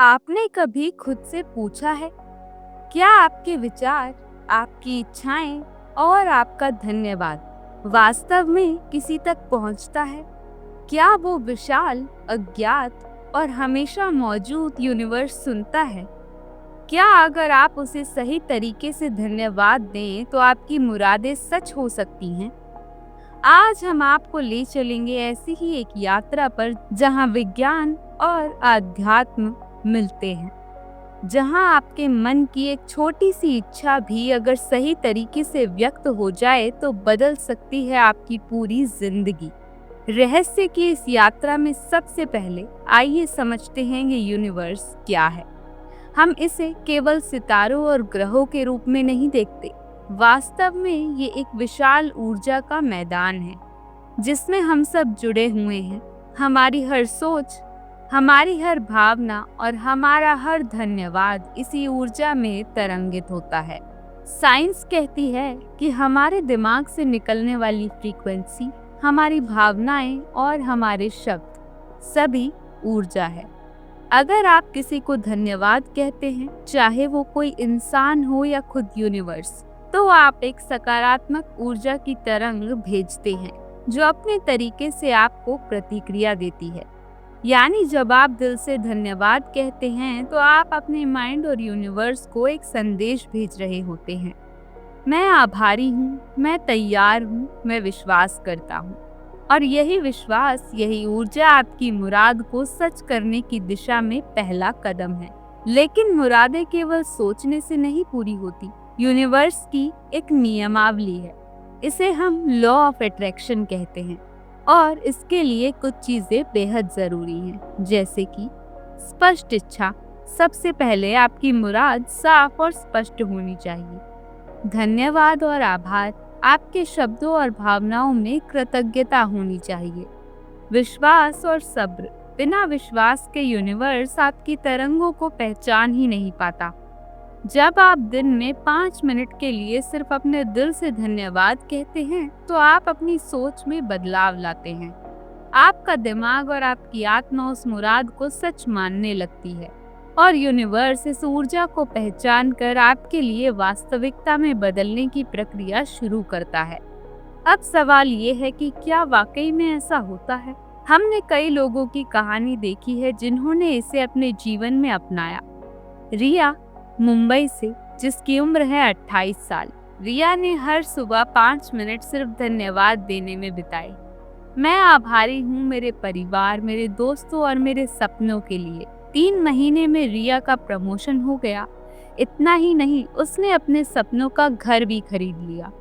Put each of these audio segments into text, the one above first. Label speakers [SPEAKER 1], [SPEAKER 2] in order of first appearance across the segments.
[SPEAKER 1] आपने कभी खुद से पूछा है, क्या आपके विचार, आपकी इच्छाएं और आपका धन्यवाद वास्तव में किसी तक पहुंचता है? क्या वो विशाल, अज्ञात और हमेशा मौजूद यूनिवर्स सुनता है? क्या अगर आप उसे सही तरीके से धन्यवाद दें तो आपकी मुरादें सच हो सकती हैं? आज हम आपको ले चलेंगे ऐसी ही एक यात्रा पर जहां विज्ञान और आध्यात्म मिलते हैं, जहां आपके मन की एक छोटी सी इच्छा भी अगर सही तरीके से व्यक्त हो जाए तो बदल सकती है आपकी पूरी जिंदगी। रहस्य की इस यात्रा में सबसे पहले आइए समझते हैं ये यूनिवर्स क्या है। हम इसे केवल सितारों और ग्रहों के रूप में नहीं देखते। वास्तव में ये एक विशाल ऊर्जा का मैदान है जिसमें हम सब जुड़े हुए हैं। हमारी हर सोच, हमारी हर भावना और हमारा हर धन्यवाद इसी ऊर्जा में तरंगित होता है। साइंस कहती है कि हमारे दिमाग से निकलने वाली फ्रीक्वेंसी, हमारी भावनाएं और हमारे शब्द सभी ऊर्जा है। अगर आप किसी को धन्यवाद कहते हैं, चाहे वो कोई इंसान हो या खुद यूनिवर्स, तो आप एक सकारात्मक ऊर्जा की तरंग भेजते हैं जो अपने तरीके से आपको प्रतिक्रिया देती है। यानी जब आप दिल से धन्यवाद कहते हैं तो आप अपने माइंड और यूनिवर्स को एक संदेश भेज रहे होते हैं। मैं आभारी हूँ, मैं तैयार हूँ, मैं विश्वास करता हूँ। और यही विश्वास, यही ऊर्जा आपकी मुराद को सच करने की दिशा में पहला कदम है। लेकिन मुरादें केवल सोचने से नहीं पूरी होती। यूनिवर्स की एक नियमावली है, इसे हम लॉ ऑफ अट्रैक्शन कहते हैं, और इसके लिए कुछ चीजें बेहद जरूरी हैं, जैसे कि स्पष्ट इच्छा। सबसे पहले आपकी मुराद साफ और स्पष्ट होनी चाहिए। धन्यवाद और आभार, आपके शब्दों और भावनाओं में कृतज्ञता होनी चाहिए। विश्वास और सब्र, बिना विश्वास के यूनिवर्स आपकी तरंगों को पहचान ही नहीं पाता। जब आप दिन में 5 मिनट के लिए सिर्फ अपने दिल से धन्यवाद कहते हैं तो आप अपनी सोच में बदलाव लाते हैं। आपका दिमाग और आपकी आत्मा उस मुराद को सच मानने लगती है और यूनिवर्स इस ऊर्जा को पहचान कर आपके लिए वास्तविकता में बदलने की प्रक्रिया शुरू करता है। अब सवाल ये है कि क्या वाकई में ऐसा होता है? हमने कई लोगों की कहानी देखी है जिन्होंने इसे अपने जीवन में अपनाया। रिया मुंबई से, जिसकी उम्र है 28 साल। रिया ने हर सुबह 5 मिनट सिर्फ धन्यवाद देने में बिताए। मैं आभारी हूँ मेरे परिवार, मेरे दोस्तों और मेरे सपनों के लिए। 3 महीने में रिया का प्रमोशन हो गया। इतना ही नहीं, उसने अपने सपनों का घर भी खरीद लिया।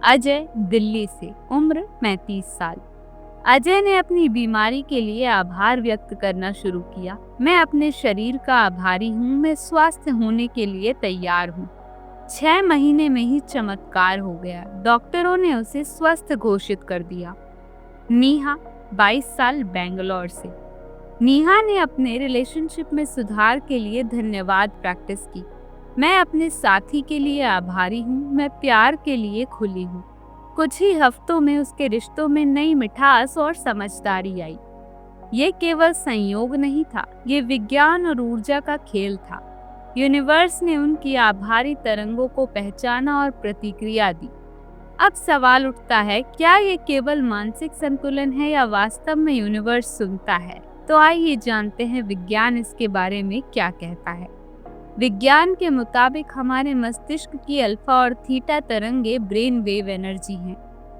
[SPEAKER 1] अजय दिल्ली से, उम्र 35 साल। अजय ने अपनी बीमारी के लिए आभार व्यक्त करना शुरू किया। मैं अपने शरीर का आभारी हूँ, मैं स्वस्थ होने के लिए तैयार हूँ। 6 महीने में ही चमत्कार हो गया। डॉक्टरों ने उसे स्वस्थ घोषित कर दिया। नेहा 22 साल, बेंगलोर से। नेहा ने अपने रिलेशनशिप में सुधार के लिए धन्यवाद प्रैक्टिस की। मैं अपने साथी के लिए आभारी हूँ, मैं प्यार के लिए खुली हूँ। कुछ ही हफ्तों में उसके रिश्तों में नई मिठास और समझदारी आई। ये केवल संयोग नहीं था, ये विज्ञान और ऊर्जा का खेल था। यूनिवर्स ने उनकी आभारी तरंगों को पहचाना और प्रतिक्रिया दी। अब सवाल उठता है, क्या ये केवल मानसिक संतुलन है या वास्तव में यूनिवर्स सुनता है? तो आइए जानते हैं विज्ञान इसके बारे में क्या कहता है। विज्ञान के मुताबिक हमारे मस्तिष्क की अल्फा और थीटा तरंगे ब्रेन वेव एनर्जी हैं।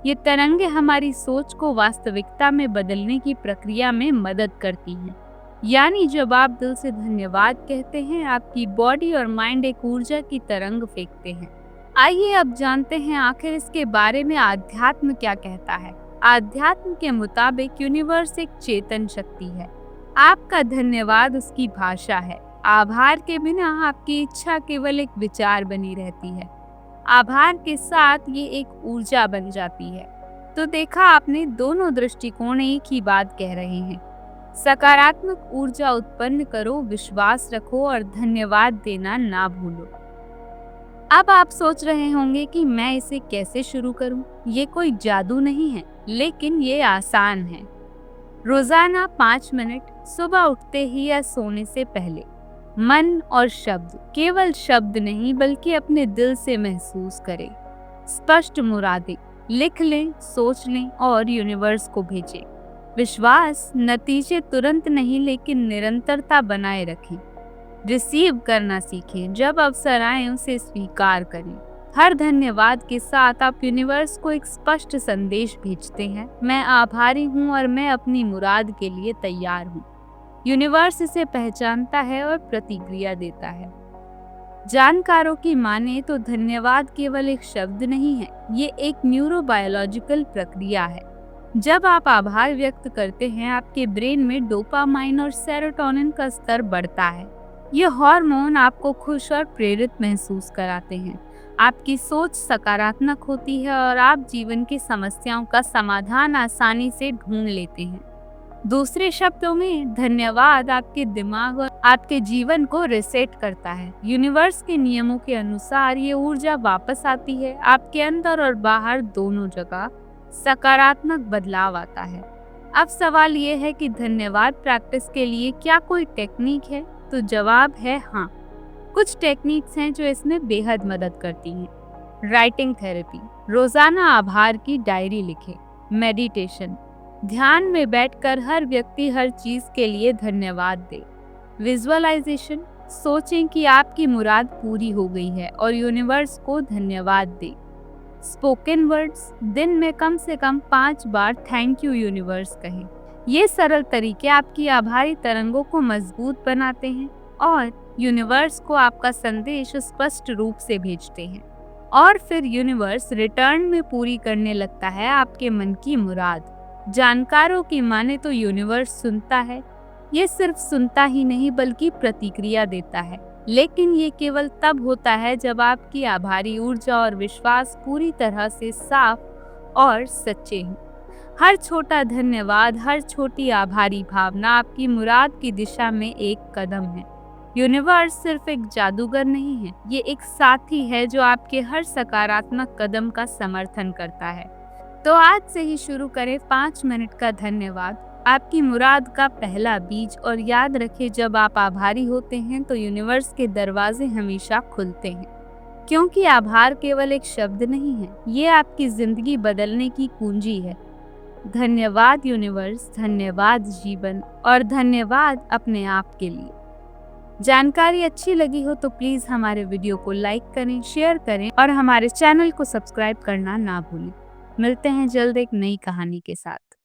[SPEAKER 1] ये तरंगे हमारी सोच को वास्तविकता में बदलने की प्रक्रिया में मदद करती हैं। यानी जब आप दिल से धन्यवाद कहते हैं, आपकी बॉडी और माइंड एक ऊर्जा की तरंग फेंकते हैं। आइए अब जानते हैं आखिर इसके बारे में आध्यात्म क्या कहता है। आध्यात्म के मुताबिक यूनिवर्स एक चेतन शक्ति है। आपका धन्यवाद उसकी भाषा है। आभार के बिना आपकी इच्छा केवल एक विचार बनी रहती है। आभार के साथ ये एक ऊर्जा बन जाती है। तो देखा आपने, दोनों दृष्टिकोण एक ही बात कह रहे हैं। सकारात्मक ऊर्जा उत्पन्न करो, विश्वास रखो और धन्यवाद देना ना भूलो। अब आप सोच रहे होंगे कि मैं इसे कैसे शुरू करूं? ये कोई जादू नहीं है, लेकिन ये आसान है। रोजाना 5 मिनट, सुबह उठते ही या सोने से पहले मन और शब्द, केवल शब्द नहीं बल्कि अपने दिल से महसूस करें। स्पष्ट मुरादें लिख लें, सोच लें और यूनिवर्स को भेजें। विश्वास, नतीजे तुरंत नहीं लेकिन निरंतरता बनाए रखें। रिसीव करना सीखें, जब अवसर आए उसे स्वीकार करें। हर धन्यवाद के साथ आप यूनिवर्स को एक स्पष्ट संदेश भेजते हैं, मैं आभारी हूँ और मैं अपनी मुराद के लिए तैयार हूँ। यूनिवर्स इसे पहचानता है और प्रतिक्रिया देता है। जानकारों की माने तो धन्यवाद केवल एक शब्द नहीं है, ये एक न्यूरोबायोलॉजिकल प्रक्रिया है। जब आप आभार व्यक्त करते हैं, आपके ब्रेन में डोपामाइन और सेरोटोनिन का स्तर बढ़ता है। ये हार्मोन आपको खुश और प्रेरित महसूस कराते हैं। आपकी सोच सकारात्मक होती है और आप जीवन की समस्याओं का समाधान आसानी से ढूंढ लेते हैं। दूसरे शब्दों में, धन्यवाद आपके दिमाग और आपके जीवन को रिसेट करता है। यूनिवर्स के नियमों के अनुसार ये ऊर्जा वापस आती है, आपके अंदर और बाहर दोनों जगह सकारात्मक बदलाव आता है। अब सवाल ये है कि धन्यवाद प्रैक्टिस के लिए क्या कोई टेक्निक है? तो जवाब है हाँ। कुछ टेक्निक्स हैं जो इसमें बेहद मदद करती हैं। राइटिंग थेरेपी, रोजाना आभार की डायरी लिखें। मेडिटेशन, ध्यान में बैठकर हर व्यक्ति हर चीज के लिए धन्यवाद दे। विजुअलाइजेशन, सोचें कि आपकी मुराद पूरी हो गई है और यूनिवर्स को धन्यवाद दे। स्पोकन वर्ड्स, दिन में कम से कम 5 बार थैंक यू यूनिवर्स कहें। ये सरल तरीके आपकी आभारी तरंगों को मजबूत बनाते हैं और यूनिवर्स को आपका संदेश स्पष्ट रूप से भेजते हैं, और फिर यूनिवर्स रिटर्न में पूरी करने लगता है आपके मन की मुराद। जानकारों की माने तो यूनिवर्स सुनता है। ये सिर्फ सुनता ही नहीं बल्कि प्रतिक्रिया देता है, लेकिन ये केवल तब होता है जब आपकी आभारी ऊर्जा और विश्वास पूरी तरह से साफ और सच्चे हों। हर छोटा धन्यवाद, हर छोटी आभारी भावना आपकी मुराद की दिशा में एक कदम है। यूनिवर्स सिर्फ एक जादूगर नहीं है, ये एक साथी है जो आपके हर सकारात्मक कदम का समर्थन करता है। तो आज से ही शुरू करें 5 मिनट का धन्यवाद, आपकी मुराद का पहला बीज। और याद रखें, जब आप आभारी होते हैं तो यूनिवर्स के दरवाजे हमेशा खुलते हैं, क्योंकि आभार केवल एक शब्द नहीं है, ये आपकी जिंदगी बदलने की कुंजी है। धन्यवाद यूनिवर्स, धन्यवाद जीवन, और धन्यवाद अपने आप के लिए। जानकारी अच्छी लगी हो तो प्लीज हमारे वीडियो को लाइक करें, शेयर करें और हमारे चैनल को सब्सक्राइब करना ना भूलें। मिलते हैं जल्द एक नई कहानी के साथ।